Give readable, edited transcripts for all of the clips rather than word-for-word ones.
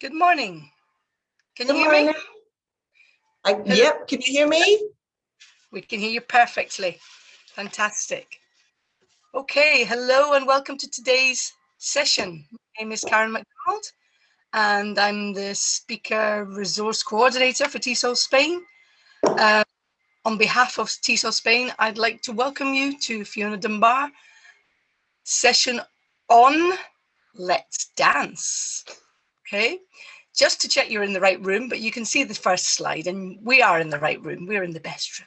Good morning. Can you Good hear morning. me? Yep, can you hear me? We can hear you perfectly. Fantastic. Okay, hello and welcome to today's session. My name is Karen McDonald and I'm the Speaker Resource Coordinator for TESOL-SPAIN. On behalf of TESOL-SPAIN, I'd like to welcome you to Fiona Dunbar session on Let's Dance. Okay, just to check you're in the right room, but you can see the first slide and we are in the right room. We're in the best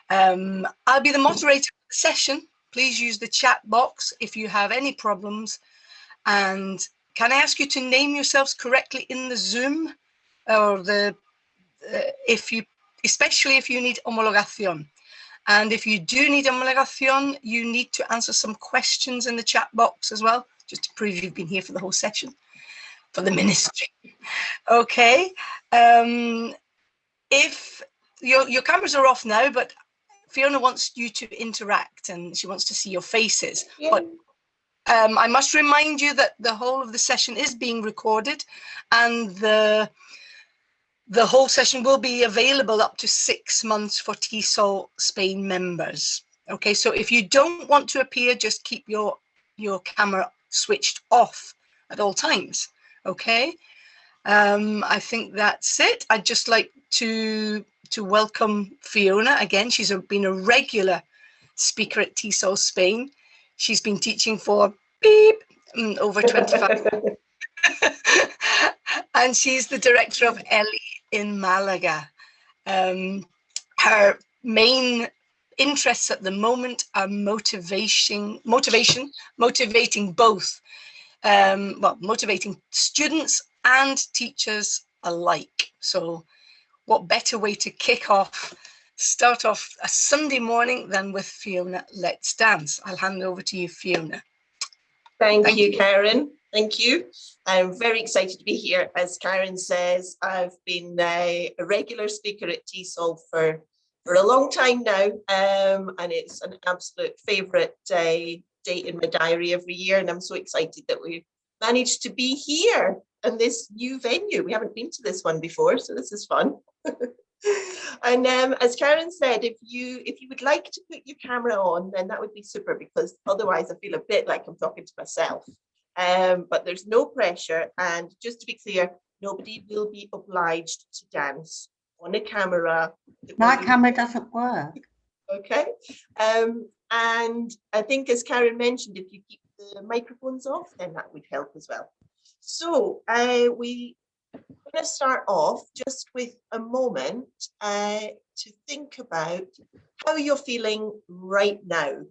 room. I'll be the moderator of the session. Please use the chat box if you have any problems. And can I ask you to name yourselves correctly in the Zoom or especially if you need homologación. And if you do need homologación, you need to answer some questions in the chat box as well, just to prove you've been here for the whole session, for the ministry. Okay. If your cameras are off now, but Fiona wants you to interact and she wants to see your faces. Yeah. But I must remind you that the whole of the session is being recorded and the whole session will be available up to 6 months for TESOL-SPAIN members. Okay, so if you don't want to appear, just keep your camera switched off at all times. Okay, I think that's it. I'd just like to welcome Fiona again. She's been a regular speaker at TESOL-SPAIN. She's been teaching for over 25 and she's the director of ELI in Malaga. Her main interests at the moment are motivating both, motivating students and teachers alike. So what better way to start off a Sunday morning than with Fiona Let's Dance. I'll hand over to you, Fiona. Thank you, Karen. Thank you. I'm very excited to be here. As Karen says, I've been a regular speaker at TESOL for a long time now, and it's an absolute favourite date in my diary every year, and I'm so excited that we've managed to be here in this new venue. We haven't been to this one before, so this is fun. And as Karen said, if you would like to put your camera on, then that would be super, because otherwise I feel a bit like I'm talking to myself. But there's no pressure, and just to be clear, nobody will be obliged to dance on a camera. My camera doesn't work. Okay. And I think, as Karen mentioned, if you keep the microphones off, then that would help as well. So we're going to start off just with a moment to think about how you're feeling right now.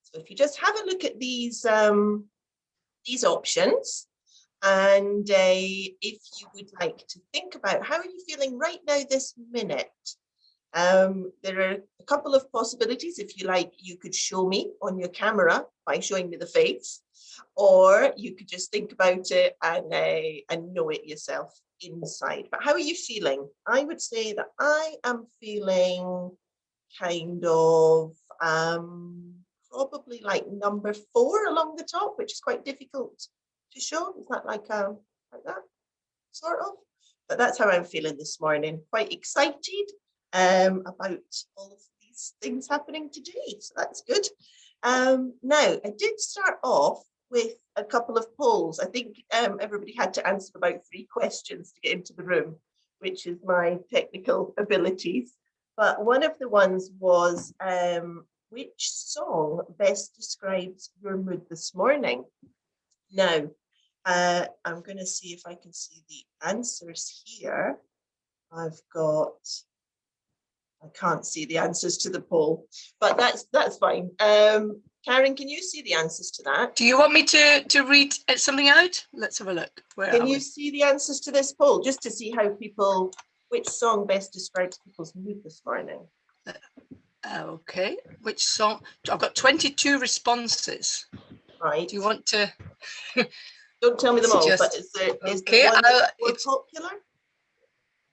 So if you just have a look at these options, and if you would like to think about how are you feeling right now this minute. There are a couple of possibilities. If you like, you could show me on your camera by showing me the face, or you could just think about it and know it yourself inside. But how are you feeling? I would say that I am feeling kind of probably like number 4 along the top, which is quite difficult to show. Is that like that sort of? But that's how I'm feeling this morning. Quite excited about all of these things happening today, so that's good. Now I did start off with a couple of polls. I think everybody had to answer about 3 questions to get into the room, which is my technical abilities. But one of the ones was, which song best describes your mood this morning? Now, I'm going to see if I can see the answers here. I can't see the answers to the poll, but that's fine. Karen, can you see the answers to that? Do you want me to read something out? Let's have a look. Can you see the answers to this poll, just to see how which song best describes people's mood this morning? Okay, which song? I've got 22 responses. Right. Do you want to? Don't tell me them all, but is there one that's more popular?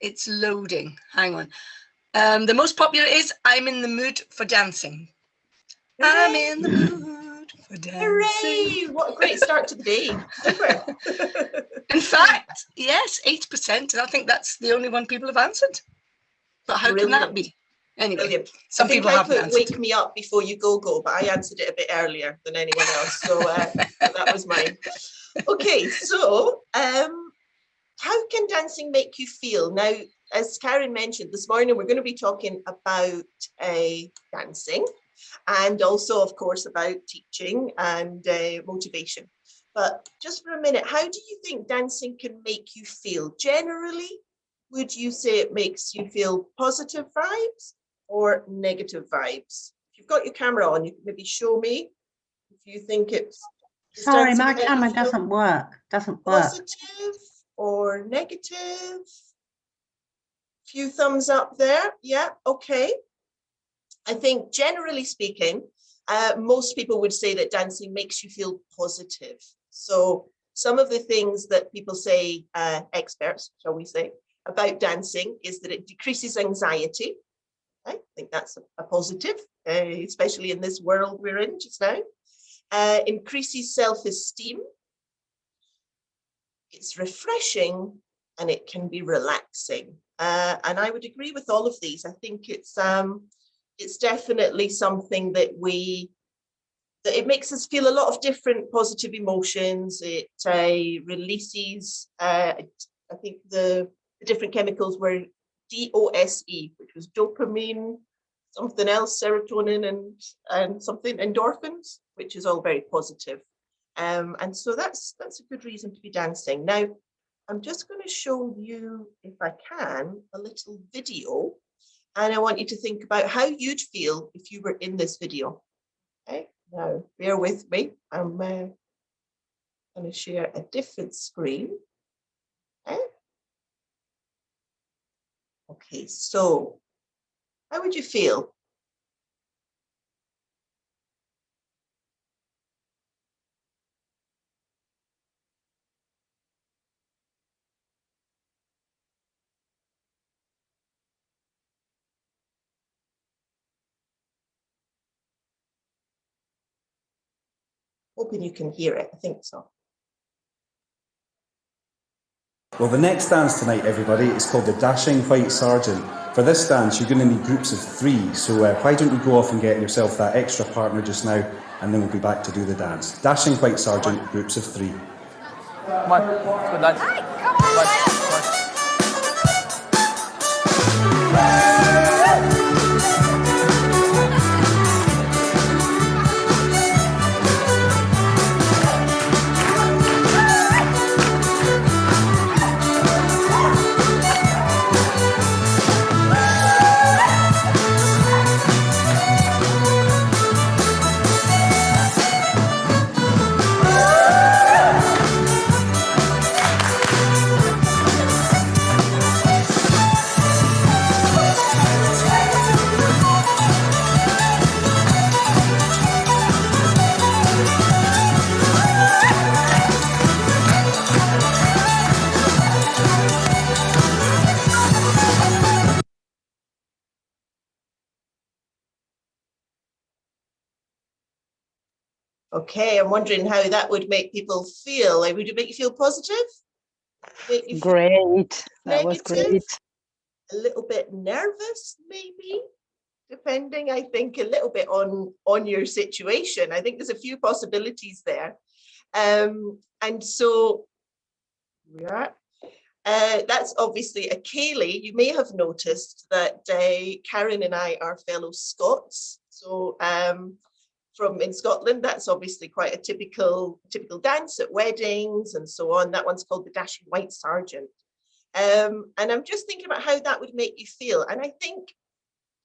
It's loading. Hang on. The most popular is "I'm in the mood for dancing." I'm in the mood for dancing. Hooray! What a great start to the day. Super. In fact, yes, 8%. And I think that's the only one people have answered. But how can that be? Anyway, Brilliant. some people haven't answered. Wake me up before you go, but I answered it a bit earlier than anyone else. So that was mine. Okay, so how can dancing make you feel? Now, as Karen mentioned this morning, we're going to be talking about dancing and also, of course, about teaching and motivation. But just for a minute, how do you think dancing can make you feel? Generally, would you say it makes you feel positive vibes or negative vibes? If you've got your camera on, you can maybe show me if you think it's... Sorry, my camera doesn't work. Positive or negative? Few thumbs up there. Yeah, okay. I think generally speaking, most people would say that dancing makes you feel positive. So some of the things that people say, experts, shall we say, about dancing is that it decreases anxiety. I think that's a positive, especially in this world we're in just now. Increases self-esteem. It's refreshing and it can be relaxing. And I would agree with all of these. I think it's definitely something that it makes us feel a lot of different positive emotions. It releases, I think the different chemicals were DOSE, which was dopamine, something else, serotonin, and something endorphins, which is all very positive. And so that's a good reason to be dancing. Now, I'm just going to show you, if I can, a little video. And I want you to think about how you'd feel if you were in this video. Okay, now bear with me. I'm going to share a different screen. Okay. Okay, so how would you feel? Hoping you can hear it. I think so. Well, the next dance tonight, everybody, is called the Dashing White Sergeant. For this dance, you're going to need groups of 3. So why don't you go off and get yourself that extra partner just now, and then we'll be back to do the dance. Dashing White Sergeant, groups of 3. Come on, good lads. Come on. Okay, I'm wondering how that would make people feel. Would it make you feel positive? Make you great. That negative? Was great. A little bit nervous, maybe, depending, I think, a little bit on your situation. I think there's a few possibilities there. And so, yeah, that's obviously a Kaylee. You may have noticed that Karen and I are fellow Scots. So from in Scotland, that's obviously quite a typical dance at weddings and so on. That one's called the Dashing White Sergeant. And I'm just thinking about how that would make you feel. And I think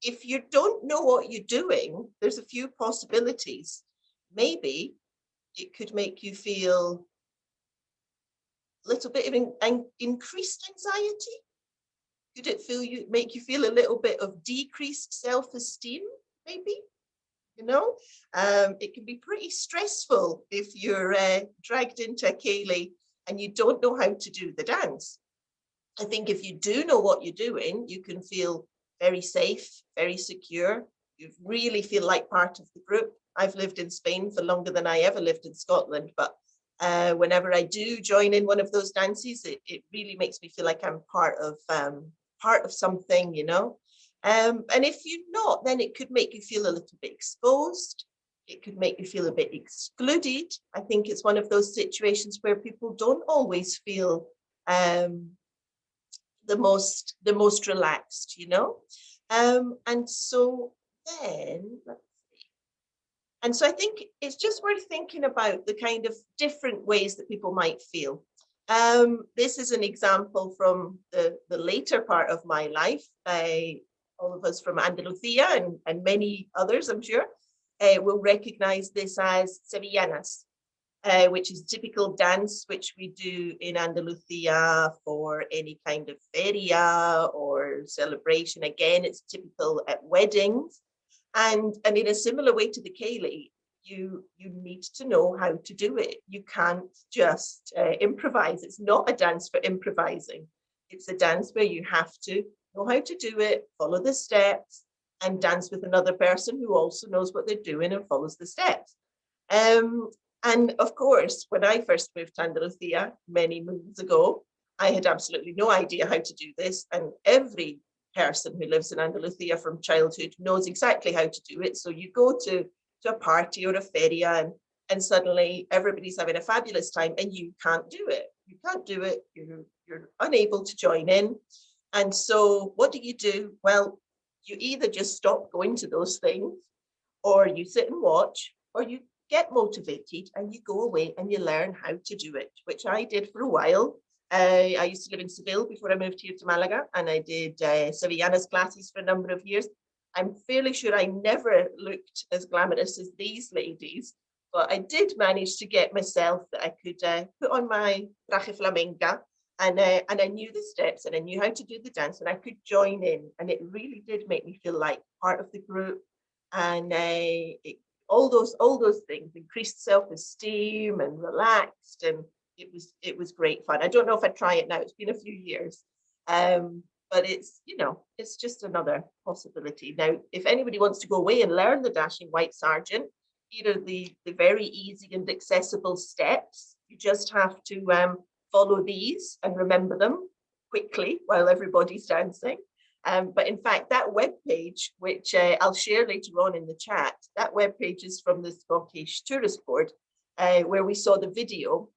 if you don't know what you're doing, there's a few possibilities. Maybe it could make you feel a little bit of increased anxiety. Could it make you feel a little bit of decreased self-esteem, maybe? You know, it can be pretty stressful if you're dragged into a ceilidh and you don't know how to do the dance. I think if you do know what you're doing, you can feel very safe, very secure. you really feel like part of the group. I've lived in Spain for longer than I ever lived in Scotland, but whenever I do join in one of those dances, it really makes me feel like I'm part of something, you know. And if you're not, then it could make you feel a little bit exposed. It could make you feel a bit excluded. I think it's one of those situations where people don't always feel the most relaxed, you know. And so then, let's see. And so I think it's just worth thinking about the kind of different ways that people might feel. This is an example from the later part of my life. All of us from Andalusia and many others, I'm sure, will recognize this as Sevillanas, which is typical dance which we do in Andalusia for any kind of feria or celebration. Again, it's typical at weddings. And in a similar way to the ceilidh, you need to know how to do it. You can't just improvise. It's not a dance for improvising. It's a dance where you have to know how to do it, follow the steps, and dance with another person who also knows what they're doing and follows the steps. And of course, when I first moved to Andalusia many moons ago, I had absolutely no idea how to do this. And every person who lives in Andalusia from childhood knows exactly how to do it. So you go to a party or a feria and suddenly everybody's having a fabulous time and you can't do it. You can't do it. You're unable to join in. And so what do? Well, you either just stop going to those things, or you sit and watch, or you get motivated and you go away and you learn how to do it, which I did for a while. I used to live in Seville before I moved here to Malaga, and I did Sevillanas classes for a number of years. I'm fairly sure I never looked as glamorous as these ladies, but I did manage to get myself that I could put on my traje flamenca, and I knew the steps and I knew how to do the dance and I could join in, and it really did make me feel like part of the group, and all those things, increased self-esteem and relaxed, and it was great fun. I don't know if I'd try it now. It's been a few years, but it's, you know, it's just another possibility. Now, if anybody wants to go away and learn the Dashing White Sergeant, here are the very easy and accessible steps. You just have to follow these and remember them quickly while everybody's dancing. But in fact, that web page, which I'll share later on in the chat, that web page is from the Scottish Tourist Board, where we saw the video.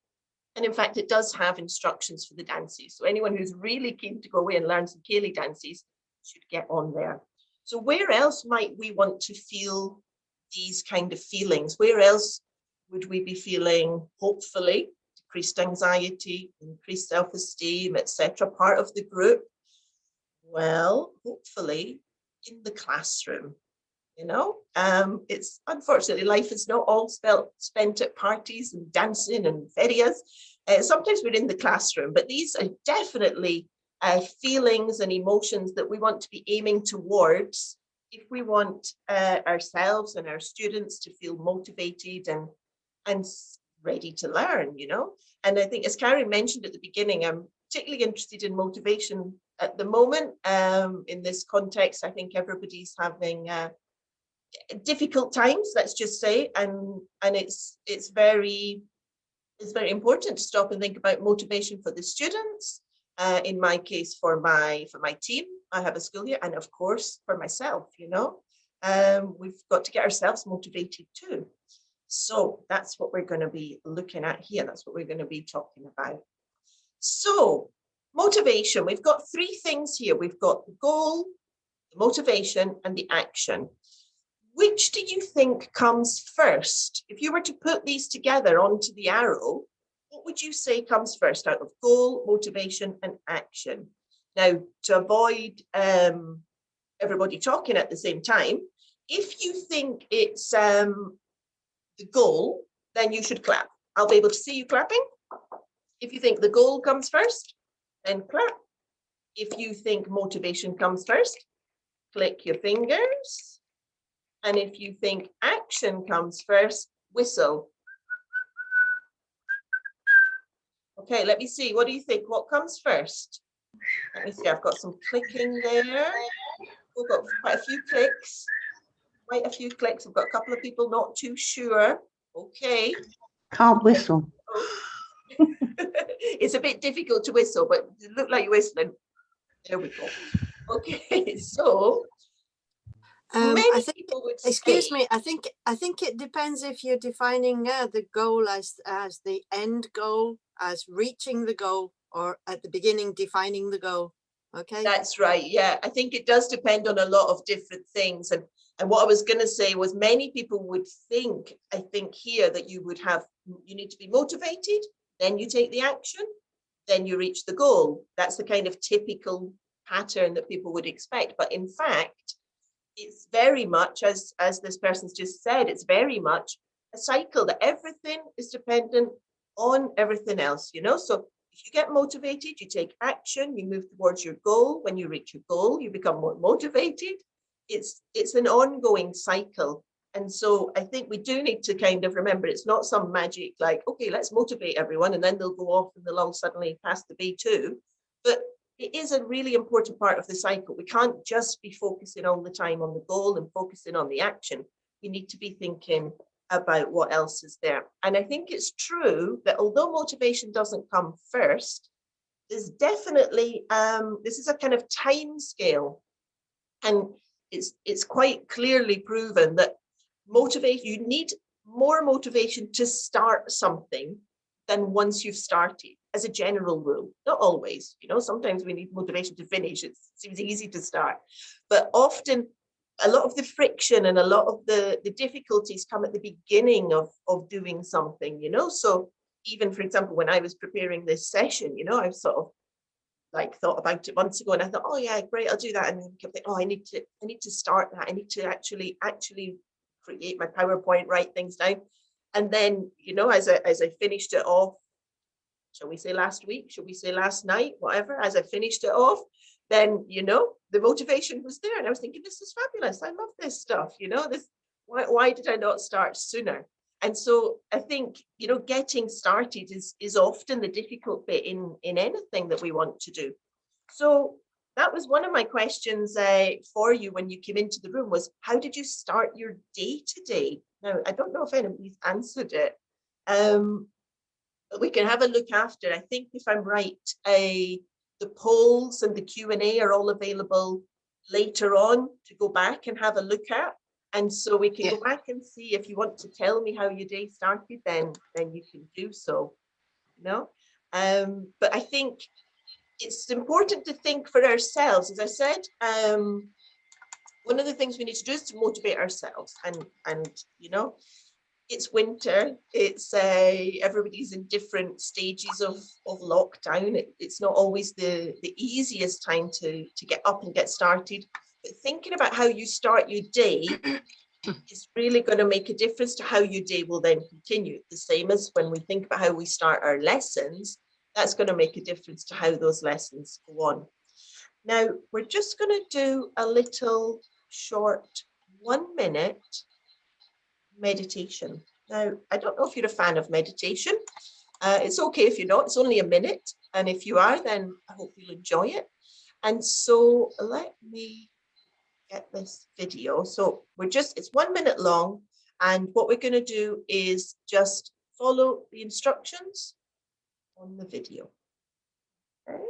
And in fact, it does have instructions for the dances. So anyone who's really keen to go away and learn some ceilidh dances should get on there. So where else might we want to feel these kind of feelings? Where else would we be feeling, hopefully, decreased anxiety, increased self-esteem, etc., part of the group? Well, hopefully in the classroom. You know, it's unfortunately life is not all spent at parties and dancing and ferias. Sometimes we're in the classroom, but these are definitely feelings and emotions that we want to be aiming towards if we want ourselves and our students to feel motivated and ready to learn, you know. And I think, as Karen mentioned at the beginning, I'm particularly interested in motivation at the moment. In this context, I think everybody's having difficult times, let's just say, and it's very important to stop and think about motivation for the students. In my case, for my team, I have a school year, and of course for myself, you know, we've got to get ourselves motivated too. So that's what we're going to be looking at here. That's what we're going to be talking about. So motivation, we've got three things here. We've got the goal, the motivation, and the action. Which do you think comes first? If you were to put these together onto the arrow, what would you say comes first out of goal, motivation, and action? Now, to avoid everybody talking at the same time, if you think it's the goal, then you should clap. I'll be able to see you clapping. If you think the goal comes first, then clap. If you think motivation comes first, click your fingers. And if you think action comes first, whistle. Okay, let me see. What do you think? What comes first? Let me see. I've got some clicking there. We've got quite a few clicks. quite a few clicks. I've got a couple of people not too sure. Okay. Can't whistle. It's a bit difficult to whistle, but you look like you're whistling. There we go. Okay, so I think, people would excuse say, me, I think it depends if you're defining the goal as the end goal, as reaching the goal, or at the beginning defining the goal. Okay. That's right. Yeah, I think it does depend on a lot of different things. And what I was going to say was many people would think, I think here that you need to be motivated, then you take the action, then you reach the goal. That's the kind of typical pattern that people would expect. But in fact, it's very much, as this person's just said, it's very much a cycle that everything is dependent on everything else, you know? So if you get motivated, you take action, you move towards your goal. When you reach your goal, you become more motivated. It's an ongoing cycle. And so I think we do need to kind of remember it's not some magic like, okay, let's motivate everyone and then they'll go off and they'll all suddenly pass the B2. But it is a really important part of the cycle. We can't just be focusing all the time on the goal and focusing on the action. We need to be thinking about what else is there. And I think it's true that although motivation doesn't come first, there's definitely, this is a kind of time scale. And it's quite clearly proven that you need more motivation to start something than once you've started, as a general rule. Not always, you know, sometimes we need motivation to finish. It seems easy to start, but often a lot of the friction and a lot of the difficulties come at the beginning of doing something, you know. So even, for example, when I was preparing this session, you know, I sort of like thought about it months ago and I thought, oh yeah, great, I'll do that. And then I kept thinking, oh, I need to start that. I need to actually create my PowerPoint, write things down. And then, you know, as I finished it off, shall we say last week, shall we say last night, whatever, as I finished it off, then, you know, the motivation was there. And I was thinking, this is fabulous. I love this stuff, you know, why did I not start sooner? And so I think, you know, getting started is often the difficult bit in anything that we want to do. So that was one of my questions for you when you came into the room was, how did you start your day today? Now, I don't know if anybody's answered it. But we can have a look after. I think if I'm right, the polls and the Q&A are all available later on to go back and have a look at. And so we can go back and see if you want to tell me how your day started, then you can do so, you know. But I think it's important to think for ourselves. As I said, one of the things we need to do is to motivate ourselves. And you know, it's winter. It's everybody's in different stages of lockdown. It's not always the easiest time to get up and get started. But thinking about how you start your day is really going to make a difference to how your day will then continue. The same as when we think about how we start our lessons, that's going to make a difference to how those lessons go on. Now, we're just going to do a little short 1 minute meditation. Now, I don't know if you're a fan of meditation. It's okay if you're not, it's only a minute. And if you are, then I hope you'll enjoy it. And so let me get this video. So it's 1 minute long. And what we're going to do is just follow the instructions on the video. Okay.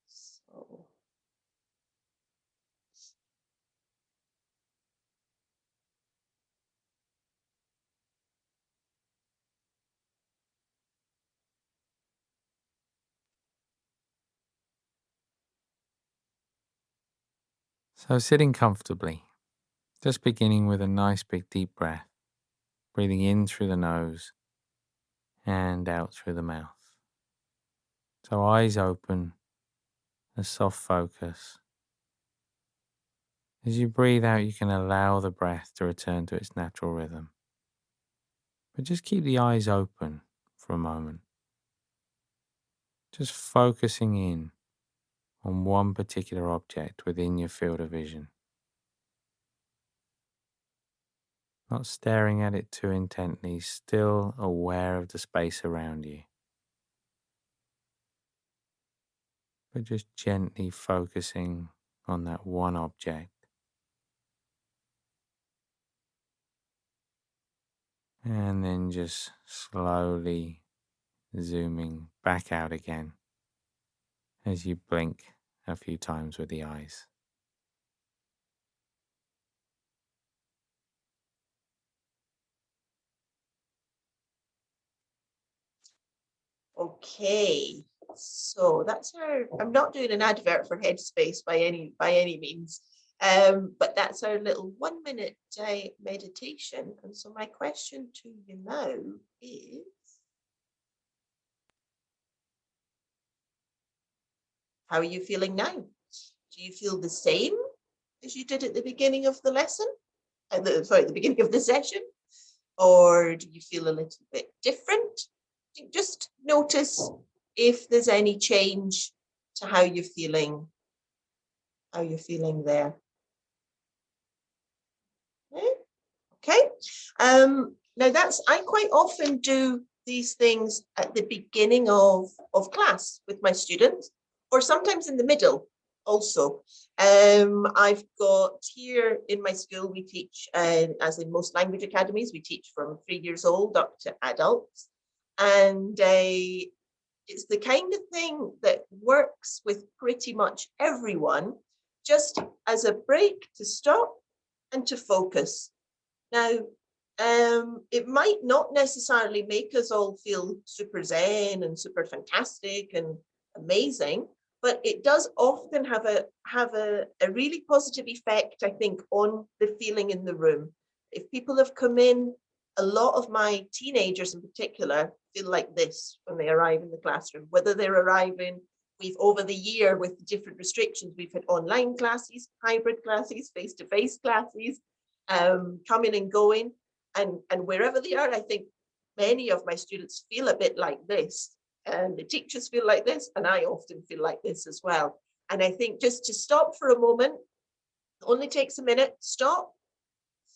So. So sitting comfortably, just beginning with a nice big deep breath, breathing in through the nose and out through the mouth. So eyes open, a soft focus. As you breathe out, you can allow the breath to return to its natural rhythm. But just keep the eyes open for a moment. Just focusing in on one particular object within your field of vision. Not staring at it too intently, still aware of the space around you. But just gently focusing on that one object. And then just slowly zooming back out again as you blink a few times with the eyes. Okay, so that's our, I'm not doing an advert for Headspace by any means, but that's our little 1 minute meditation. And so my question to you now is, how are you feeling now? Do you feel the same as you did at the beginning of the lesson? Sorry, the beginning of the session? Or do you feel a little bit different? Just notice if there's any change to how you're feeling there. Okay. Now I quite often do these things at the beginning of class with my students, or sometimes in the middle also. I've got here in my school, we teach, as in most language academies, we teach from 3 years old up to adults. And it's the kind of thing that works with pretty much everyone, just as a break to stop and to focus. Now, it might not necessarily make us all feel super zen and super fantastic and amazing, but it does often have a really positive effect, I think, on the feeling in the room. If people have come in, a lot of my teenagers in particular feel like this when they arrive in the classroom, whether they're arriving, we've over the year with different restrictions, we've had online classes, hybrid classes, face-to-face classes, coming and going, and wherever they are, I think many of my students feel a bit like this, and the teachers feel like this, and I often feel like this as well. And I think just to stop for a moment, it only takes a minute, stop,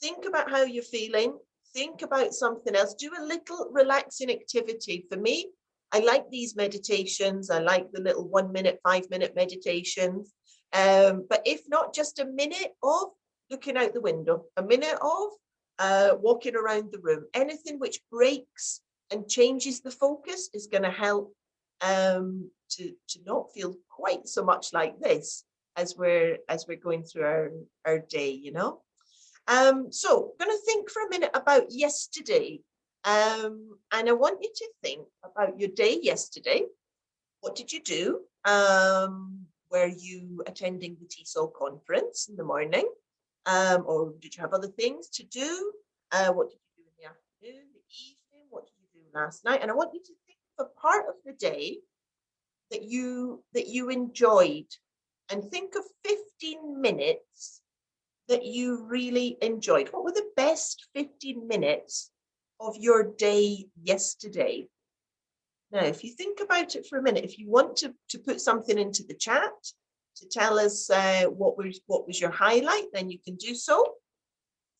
think about how you're feeling, think about something else, do a little relaxing activity. For me, I like these meditations, I like the little 1 minute, 5 minute meditations, but if not, just a minute of looking out the window, a minute of walking around the room. Anything which breaks and changes the focus is going to help to not feel quite so much like this as we're going through our day, you know. So I'm going to think for a minute about yesterday, and I want you to think about your day yesterday. What did you do? Were you attending the TESOL conference in the morning? Or did you have other things to do? What did you do in the afternoon, the evening? What did you do last night? And I want you to think of a part of the day that you enjoyed, and think of 15 minutes that you really enjoyed. What were the best 15 minutes of your day yesterday? Now, if you think about it for a minute, if you want to put something into the chat to tell us what was your highlight, then you can do so.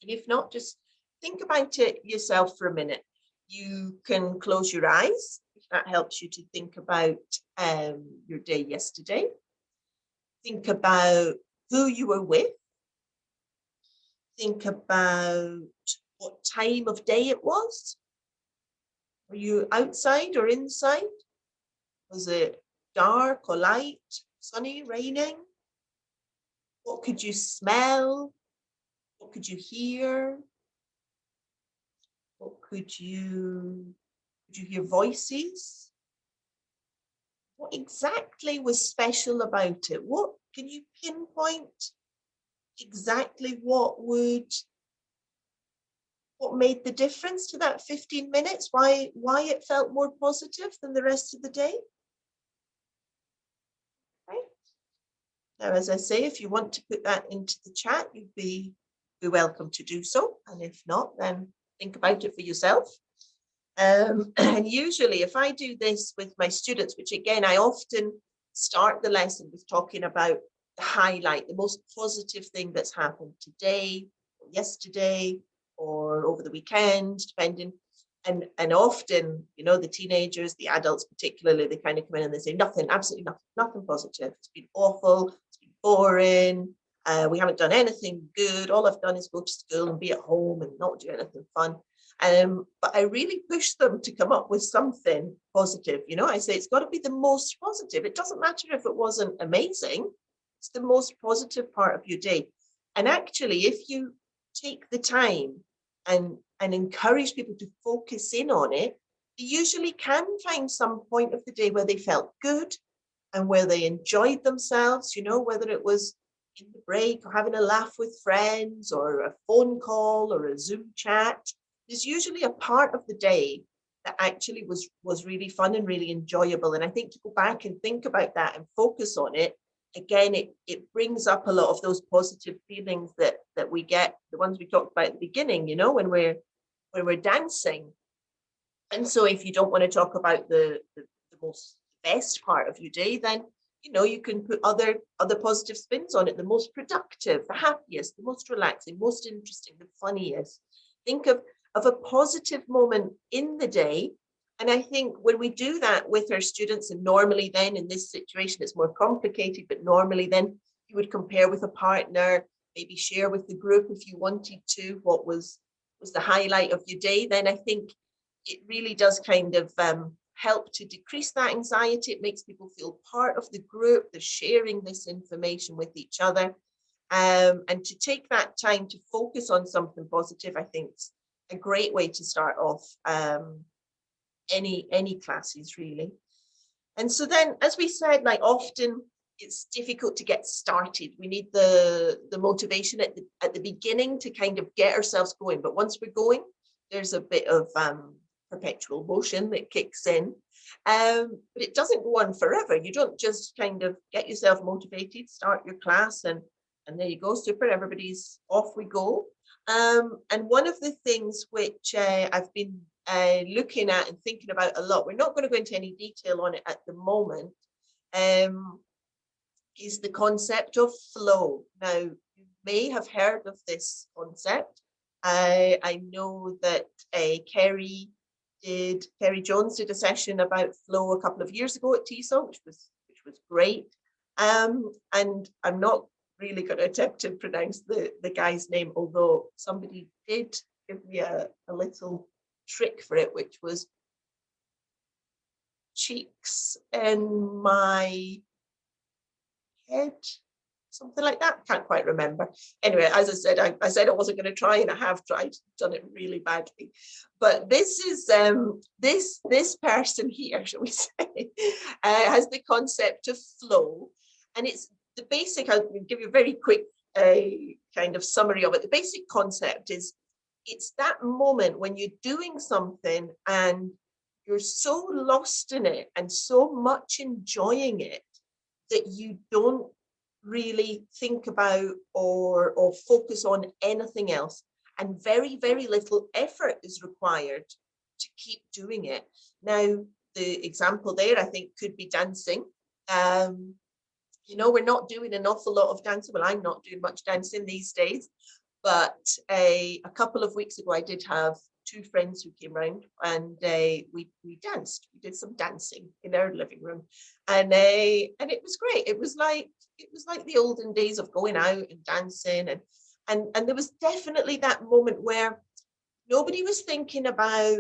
And if not, just think about it yourself for a minute. You can close your eyes if that helps you to think about your day yesterday. Think about who you were with. Think about what time of day it was. Were you outside or inside? Was it dark or light, sunny, raining? What could you smell? What could you hear? What could you hear voices? What exactly was special about it? What can you pinpoint exactly what made the difference to that 15 minutes? Why it felt more positive than the rest of the day? Right. Now, as I say, if you want to put that into the chat, you'd be welcome to do so. And if not, then think about it for yourself. And usually if I do this with my students, which again, I often start the lesson with talking about the highlight, the most positive thing that's happened today, or yesterday, or over the weekend, depending. And often, you know, the teenagers, the adults particularly, they kind of come in and they say nothing, absolutely nothing, nothing positive. It's been awful, it's been boring, We haven't done anything good. All I've done is go to school and be at home and not do anything fun. But I really push them to come up with something positive. You know, I say it's got to be the most positive. It doesn't matter if it wasn't amazing. It's the most positive part of your day. And actually, if you take the time and encourage people to focus in on it, they usually can find some point of the day where they felt good and where they enjoyed themselves, you know, whether it was in the break or having a laugh with friends or a phone call or a Zoom chat. There's usually a part of the day that actually was really fun and really enjoyable. And I think to go back and think about that and focus on it, again, it brings up a lot of those positive feelings that we get, the ones we talked about at the beginning, you know, when we're dancing. And so if you don't want to talk about the most best part of your day, then, you know, you can put other positive spins on it, the most productive, the happiest, the most relaxing, most interesting, the funniest. Think of a positive moment in the day. And I think when we do that with our students, and normally then in this situation, it's more complicated, but normally then you would compare with a partner, maybe share with the group if you wanted to, what was the highlight of your day. Then I think it really does kind of help to decrease that anxiety. It makes people feel part of the group. They're sharing this information with each other. And to take that time to focus on something positive, I think it's a great way to start off any classes, really. And so then, as we said, like often it's difficult to get started. We need the motivation at the beginning to kind of get ourselves going. But once we're going, there's a bit of perpetual motion that kicks in. But it doesn't go on forever. You don't just kind of get yourself motivated, start your class, and there you go, super, everybody's off we go. And one of the things which I've been looking at and thinking about a lot, we're not going to go into any detail on it at the moment, is the concept of flow. Now, you may have heard of this concept. I know that Kerry Jones did a session about flow a couple of years ago at TESOL, which was great. And I'm not really going to attempt to pronounce the guy's name, although somebody did give me a little trick for it, which was cheeks in my head, something like that. Can't quite remember. Anyway, as I said, I said I wasn't going to try, and I have tried, done it really badly. But this is this person here, shall we say, has the concept of flow, and it's the basic. I'll give you a very quick kind of summary of it. The basic concept is it's that moment when you're doing something and you're so lost in it and so much enjoying it that you don't really think about or focus on anything else, and very, very little effort is required to keep doing it. Now, the example there, I think, could be dancing. You know, we're not doing an awful lot of dancing. Well, I'm not doing much dancing these days, but a couple of weeks ago, I did have two friends who came round, and we danced. We did some dancing in our living room, and it was great. It was like the olden days of going out and dancing, and there was definitely that moment where nobody was thinking about,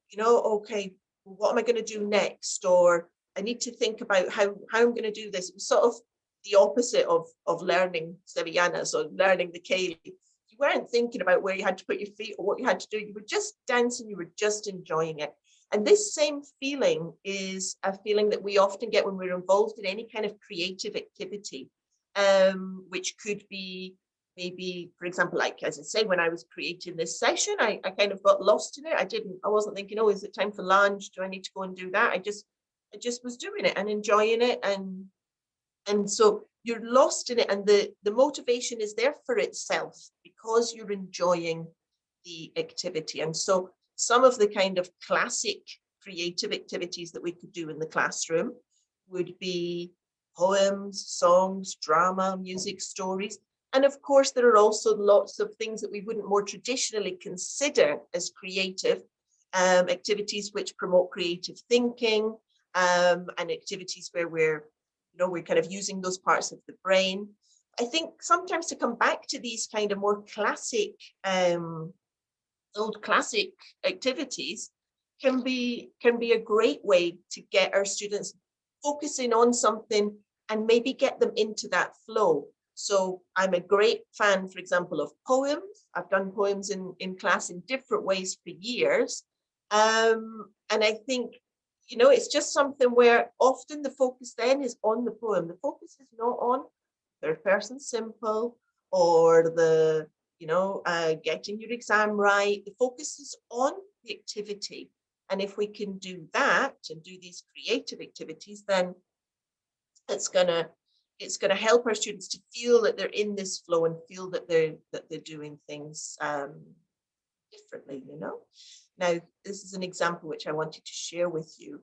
you know, okay, what am I going to do next, or I need to think about how I'm going to do this. It was sort of the opposite of learning Sevillanas or learning the Ceilidh. You weren't thinking about where you had to put your feet or what you had to do. You were just dancing. You were just enjoying it. And this same feeling is a feeling that we often get when we're involved in any kind of creative activity, which could be maybe, for example, like, as I say, when I was creating this session, I kind of got lost in it. I wasn't thinking, oh, is it time for lunch? Do I need to go and do that? I just was doing it and enjoying it. And so you're lost in it, and the motivation is there for itself because you're enjoying the activity. And so some of the kind of classic creative activities that we could do in the classroom would be poems, songs, drama, music, stories. And of course, there are also lots of things that we wouldn't more traditionally consider as creative activities which promote creative thinking, and activities where we're kind of using those parts of the brain. I think sometimes to come back to these kind of more classic, old classic activities can be a great way to get our students focusing on something and maybe get them into that flow. So I'm a great fan, for example, of poems. I've done poems in class in different ways for years. And I think, you know, it's just something where often the focus then is on the poem. The focus is not on third person simple or the, you know, getting your exam right. The focus is on the activity. And if we can do that and do these creative activities, then it's gonna help our students to feel that they're in this flow and feel that they're doing things differently, you know. Now, this is an example which I wanted to share with you,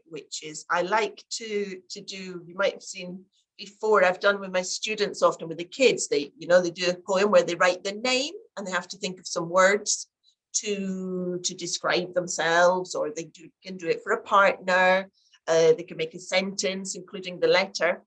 which is I like to do, you might have seen before, I've done with my students, often with the kids, they do a poem where they write their name and they have to think of some words to describe themselves, or they can do it for a partner. They can make a sentence, including the letter.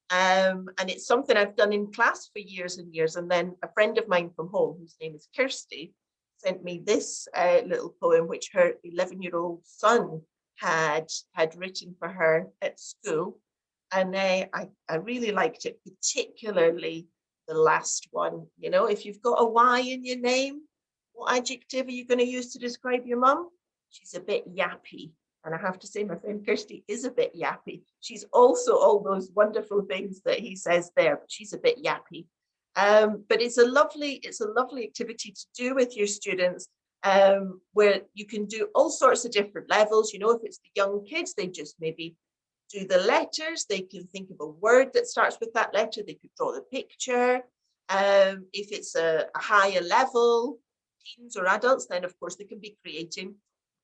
And it's something I've done in class for years and years. And then a friend of mine from home, whose name is Kirsty, sent me this little poem, which her 11-year-old son had written for her at school. And I really liked it, particularly the last one. You know, if you've got a Y in your name, what adjective are you going to use to describe your mum? She's a bit yappy. And I have to say, my friend Kirsty is a bit yappy. She's also all those wonderful things that he says there, but she's a bit yappy. But it's a lovely activity to do with your students, where you can do all sorts of different levels. You know, if it's the young kids, they just maybe do the letters. They can think of a word that starts with that letter. They could draw the picture. If it's a higher level, teens or adults, then of course they can be creating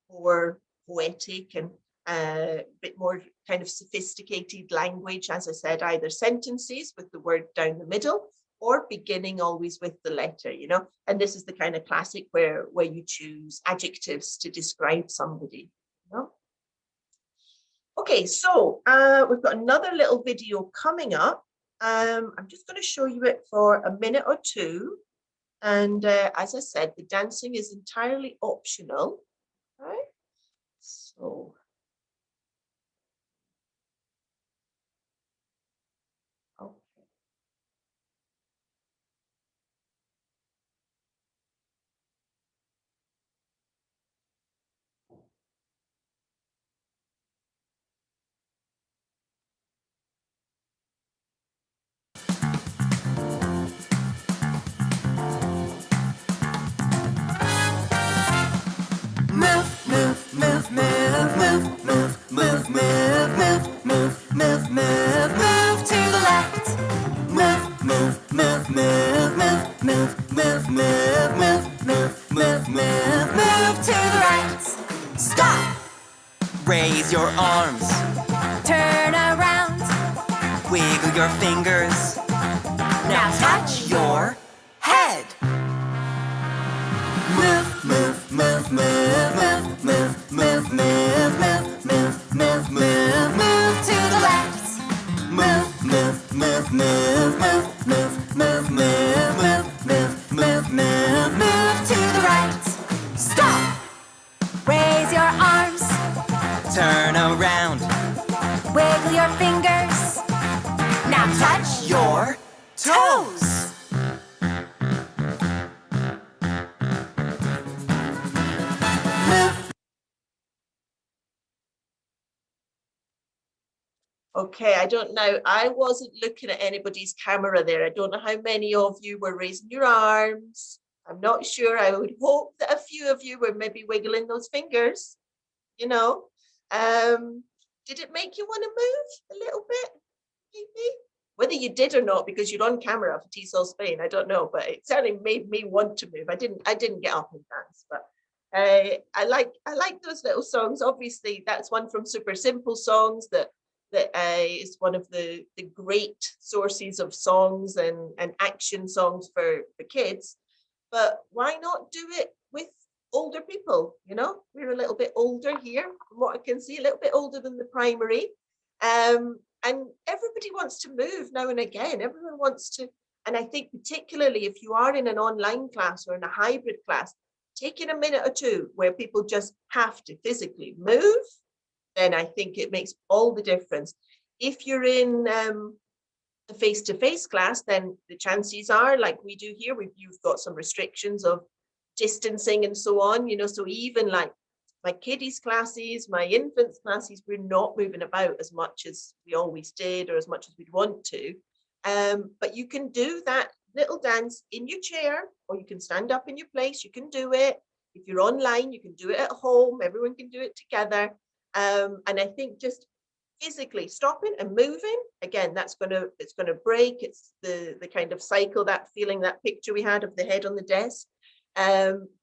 more poetic and a bit more kind of sophisticated language. As I said, either sentences with the word down the middle or beginning always with the letter, you know. And this is the kind of classic where you choose adjectives to describe somebody, you know. Okay, so we've got another little video coming up. I'm just going to show you it for a minute or two. And as I said, the dancing is entirely optional. Right? So. Okay. Raise your arms. Turn around. Wiggle your fingers. Now touch your head. Move, move, move, move, move, move, move, move, move, move, move, move, move to the left. Move, move, move, move, move, move, move, move, move, move, move, move, move to the right. Stop. Raise your arms. Turn around. Wiggle your fingers. Now touch your toes. Move. Okay, I don't know. I wasn't looking at anybody's camera there. I don't know how many of you were raising your arms. I'm not sure. I would hope that a few of you were maybe wiggling those fingers, you know. Did it make you want to move a little bit, maybe? Whether you did or not, because you're on camera for TESOL-SPAIN, I don't know, but it certainly made me want to move. I didn't get up and dance, but I like those little songs. Obviously, that's one from Super Simple Songs that is one of the great sources of songs and action songs for kids. But why not do it with older people? You know, we're a little bit older here, from what I can see, a little bit older than the primary. And everybody wants to move now and again. Everyone wants to, and I think particularly if you are in an online class or in a hybrid class, taking a minute or two where people just have to physically move, then I think it makes all the difference. If you're in a face-to-face class, then the chances are, like we do here, you've got some restrictions of distancing and so on, you know, so even like my kiddies classes, my infants classes, we're not moving about as much as we always did or as much as we'd want to. But you can do that little dance in your chair, or you can stand up in your place, you can do it. If you're online, you can do it at home, everyone can do it together. And I think just physically stopping and moving, again, it's gonna break. It's the kind of cycle, that feeling, that picture we had of the head on the desk.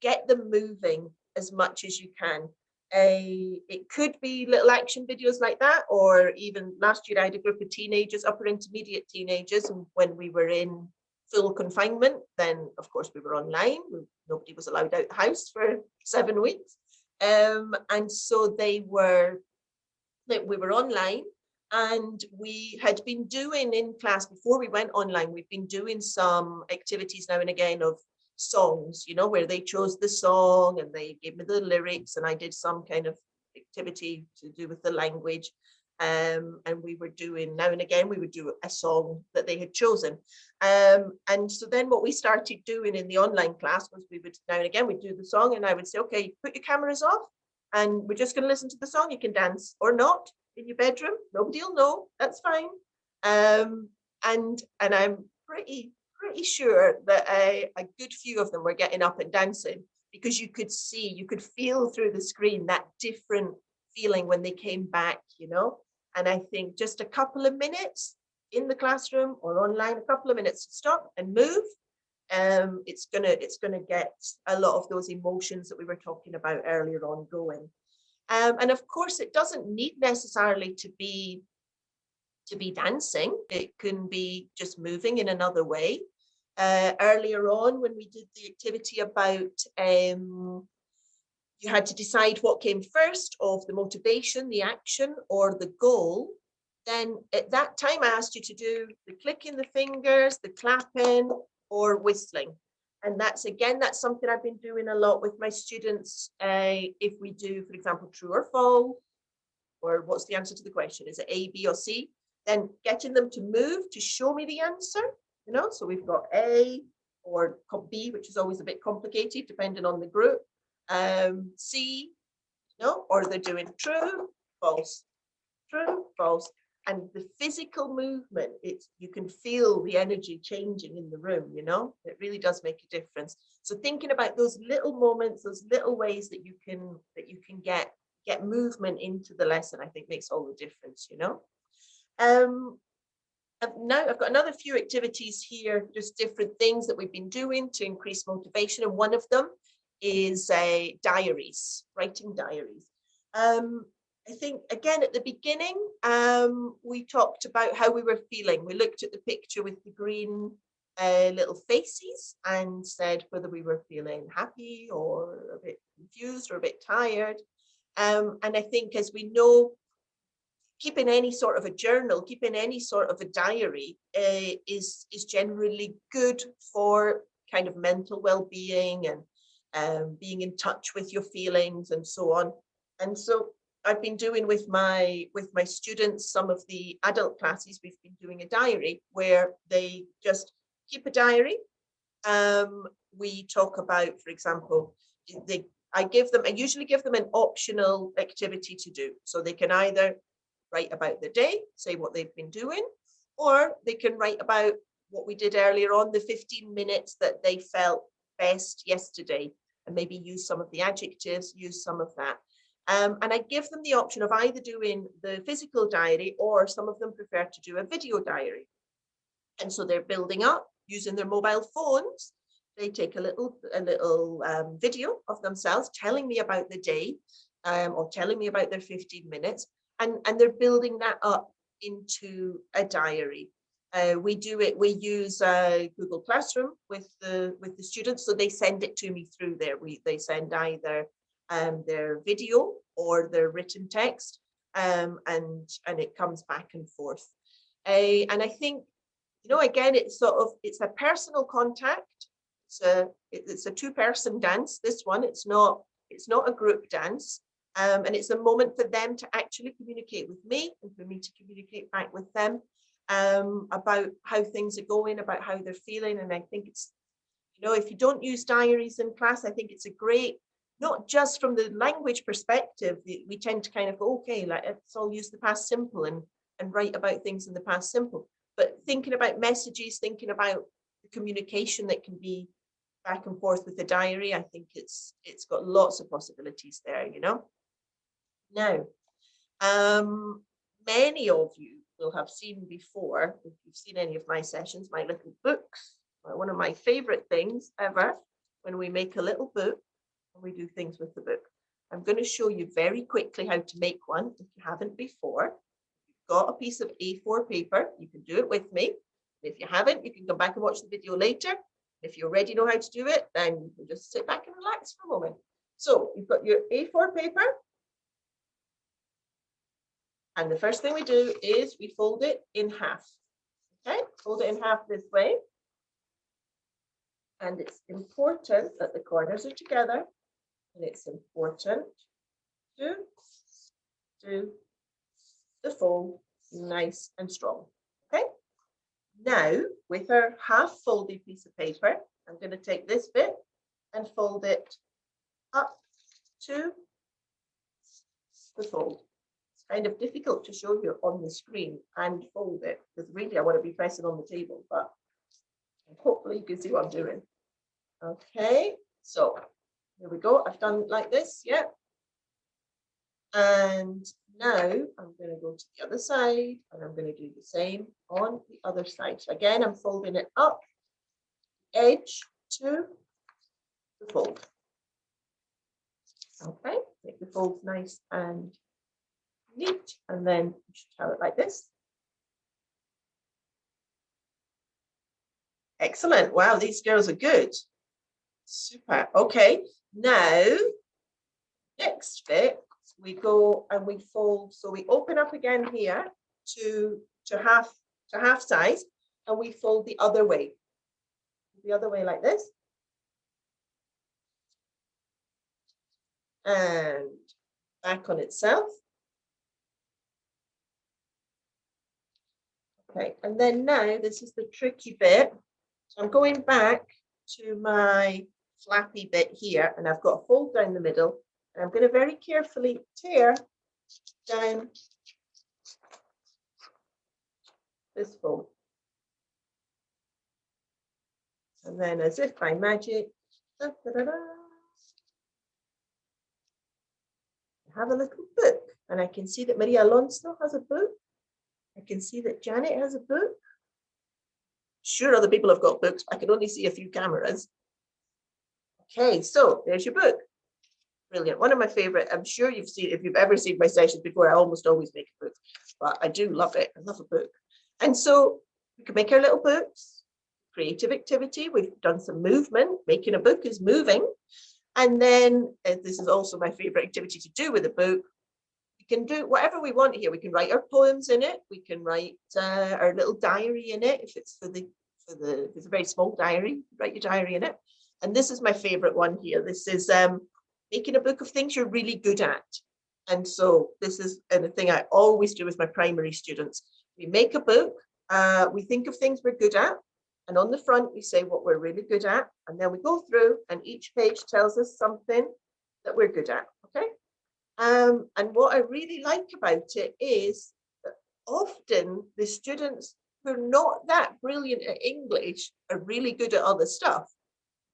Get them moving as much as you can. It could be little action videos like that, or even last year I had a group of teenagers, upper intermediate teenagers, and when we were in full confinement, then of course we were online. Nobody was allowed out the house for 7 weeks. And so we were online, and we had been doing in class before we went online, we've been doing some activities now and again of songs, you know, where they chose the song and they gave me the lyrics, and I did some kind of activity to do with the language. And we were doing, now and again, we would do a song that they had chosen. And so then what we started doing in the online class was we would, now and again, we'd do the song, and I would say, okay, put your cameras off, and we're just going to listen to the song. You can dance or not in your bedroom. Nobody will know. That's fine. And I'm pretty sure that a good few of them were getting up and dancing, because you could feel through the screen that different feeling when they came back, you know. And I think just a couple of minutes in the classroom or online, a couple of minutes to stop and move, it's gonna get a lot of those emotions that we were talking about earlier on going. And of course, it doesn't need necessarily to be dancing. It can be just moving in another way. Earlier on, when we did the activity about you had to decide what came first, of the motivation, the action, or the goal, then at that time I asked you to do the clicking the fingers, the clapping, or whistling. And that's something I've been doing a lot with my students. If we do, for example, true or false, or what's the answer to the question? Is it A, B, or C? Then getting them to move to show me the answer, you know, so we've got A or B, which is always a bit complicated depending on the group. C, no, or they're doing true, false, and the physical movement, you can feel the energy changing in the room, you know, it really does make a difference. So thinking about those little moments, those little ways that you can get movement into the lesson, I think makes all the difference, you know. Now I've got another few activities here, just different things that we've been doing to increase motivation, and one of them is diaries, writing diaries. I think, again, at the beginning, we talked about how we were feeling. We looked at the picture with the green little faces and said whether we were feeling happy or a bit confused or a bit tired. And I think, as we know, keeping any sort of a journal, keeping any sort of a diary is generally good for kind of mental well-being and being in touch with your feelings and so on. And so I've been doing with my students, some of the adult classes, we've been doing a diary where they just keep a diary. We talk about, for example, I usually give them an optional activity to do. So they can either write about the day, say what they've been doing, or they can write about what we did earlier on, the 15 minutes that they felt best yesterday, and maybe use some of the adjectives, use some of that. And I give them the option of either doing the physical diary, or some of them prefer to do a video diary. And so they're building up using their mobile phones. They take a little video of themselves telling me about the day, or telling me about their 15 minutes. And they're building that up into a diary. We use Google Classroom with the students, so they send it to me through there. They send either their video or their written text. and it comes back and forth. And I think, you know, again, it's a personal contact. It's a two-person dance. This one, it's not a group dance. And it's a moment for them to actually communicate with me and for me to communicate back with them about how things are going, about how they're feeling. And I think it's, you know, if you don't use diaries in class, I think it's a great, not just from the language perspective, we tend to kind of go, okay, let's all use the past simple and write about things in the past simple. But thinking about messages, thinking about the communication that can be back and forth with the diary, I think it's got lots of possibilities there, you know. Now, many of you will have seen before, if you've seen any of my sessions, my little books. One of my favorite things ever, when we make a little book and we do things with the book. I'm going to show you very quickly how to make one if you haven't before. If you've got a piece of A4 paper, you can do it with me. If you haven't, you can come back and watch the video later. If you already know how to do it, then you can just sit back and relax for a moment. So you've got your A4 paper. And the first thing we do is we fold it in half. Okay, fold it in half this way. And it's important that the corners are together. And it's important to do the fold nice and strong. Okay. Now, with our half folded piece of paper, I'm going to take this bit and fold it up to the fold. It's kind of difficult to show you on the screen and fold it, because really I want to be pressing on the table, but hopefully you can see what I'm doing. Okay, so here we go. I've done like this, yeah. And now I'm going to go to the other side and I'm going to do the same on the other side. So again, I'm folding it up, edge to the fold. Okay, make the folds nice and neat, and then you should have it like this. Excellent. Wow, these girls are good. Super. Okay, now next bit we go and we fold. So we open up again here to half size, and we fold the other way. The other way like this. And back on itself. Okay, and then now this is the tricky bit. So I'm going back to my flappy bit here, and I've got a fold down the middle, and I'm going to very carefully tear down this fold. And then, as if by magic, I have a little book, and I can see that Maria Alonso has a book. I can see that Janet has a book. Sure, other people have got books. I can only see a few cameras. Okay, so there's your book. Brilliant. One of my favorite. I'm sure you've seen, if you've ever seen my sessions before, I almost always make a book, but I do love it. I love a book. And so we can make our little books. Creative activity. We've done some movement. Making a book is moving. And then this is also my favorite activity to do with a book. We can do whatever we want here. We can write our poems in it. We can write our little diary in it. If it's if it's a very small diary, write your diary in it. And this is my favorite one here. This is making a book of things you're really good at. And so this is the thing I always do with my primary students. We make a book. We think of things we're good at. And on the front, we say what we're really good at. And then we go through and each page tells us something that we're good at. Okay. And what I really like about it is that often the students who are not that brilliant at English are really good at other stuff.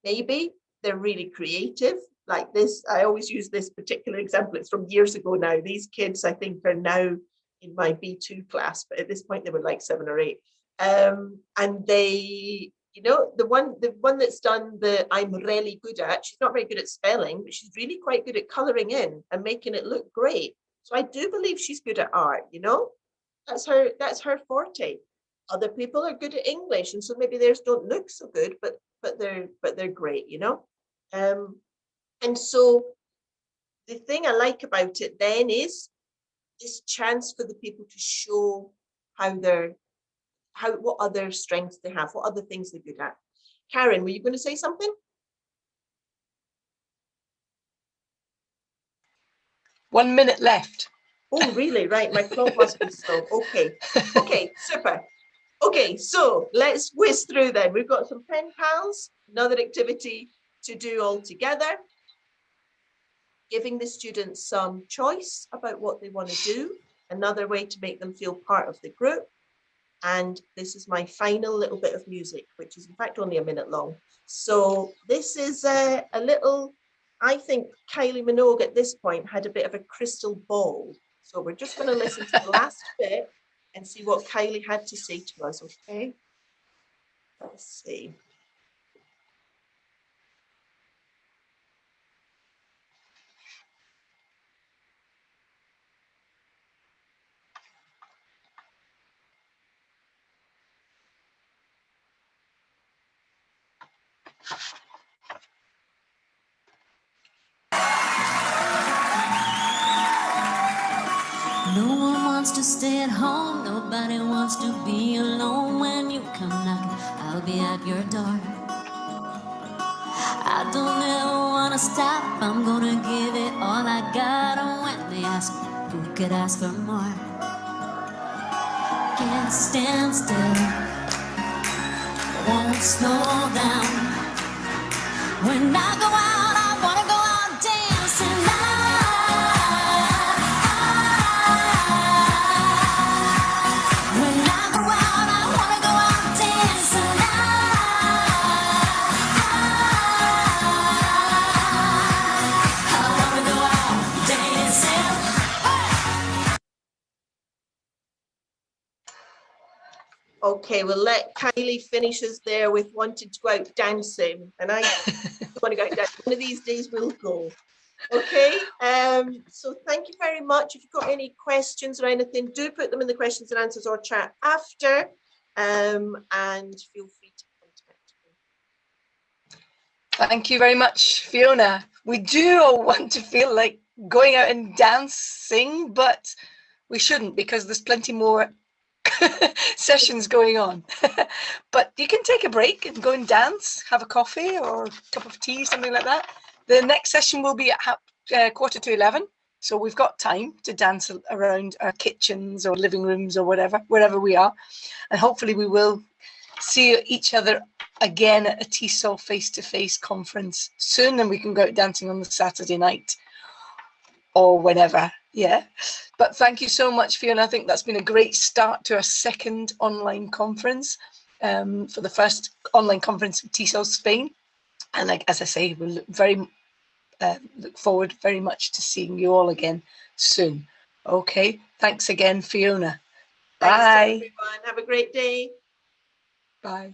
Maybe they're really creative, like this. I always use this particular example. It's from years ago now. These kids, I think, are now in my B2 class, but at this point they were like 7 or 8. And they, you know, the one that's done the I'm really good at, she's not very good at spelling, but she's really quite good at colouring in and making it look great. So I do believe she's good at art, you know, that's her forte. Other people are good at English, and so maybe theirs don't look so good, but they're great, you know. And so the thing I like about it then is this chance for the people to show what other strengths they have, what other things they're good at. Karen, were you going to say something? 1 minute left. Oh, really? Right, my clock must be slow. Okay, okay, super. Okay, so let's whiz through then. We've got some pen pals, another activity to do all together, giving the students some choice about what they want to do, another way to make them feel part of the group. And this is my final little bit of music, which is in fact only a minute long. So this is a little, I think Kylie Minogue at this point had a bit of a crystal ball. So we're just going to listen to the last bit and see what Kylie had to say to us, okay? Let's see. No one wants to stay at home, nobody wants to be alone. When you come knocking, I'll be at your door. I don't ever wanna stop, I'm gonna give it all I got. And when they ask me, who could ask for more? Can't stand still, won't slow down. When I go out, I wanna go out dancing. When I go out, I wanna go out dancing. I wanna go out dancing. Okay, we'll let Kylie finish us there with wanting to go out dancing. And I want to go out dancing. One of these days we'll go. Okay, so thank you very much. If you've got any questions or anything, do put them in the questions and answers or chat after, and feel free to contact me. Thank you very much, Fiona. We do all want to feel like going out and dancing, but we shouldn't because there's plenty more sessions going on. But you can take a break and go and dance, have a coffee or a cup of tea, something like that. The next session will be at 11:15, so we've got time to dance around our kitchens or living rooms or whatever, wherever we are. And hopefully we will see each other again at a TESOL face-to-face conference soon, and we can go out dancing on the Saturday night or whenever. Yeah, but thank you so much, Fiona. I think that's been a great start to our second online conference, for the first online conference of TESOL-SPAIN. And like, as I say, we look forward very much to seeing you all again soon. Okay, thanks again, Fiona. Thanks Bye. to everyone. Have a great day. Bye.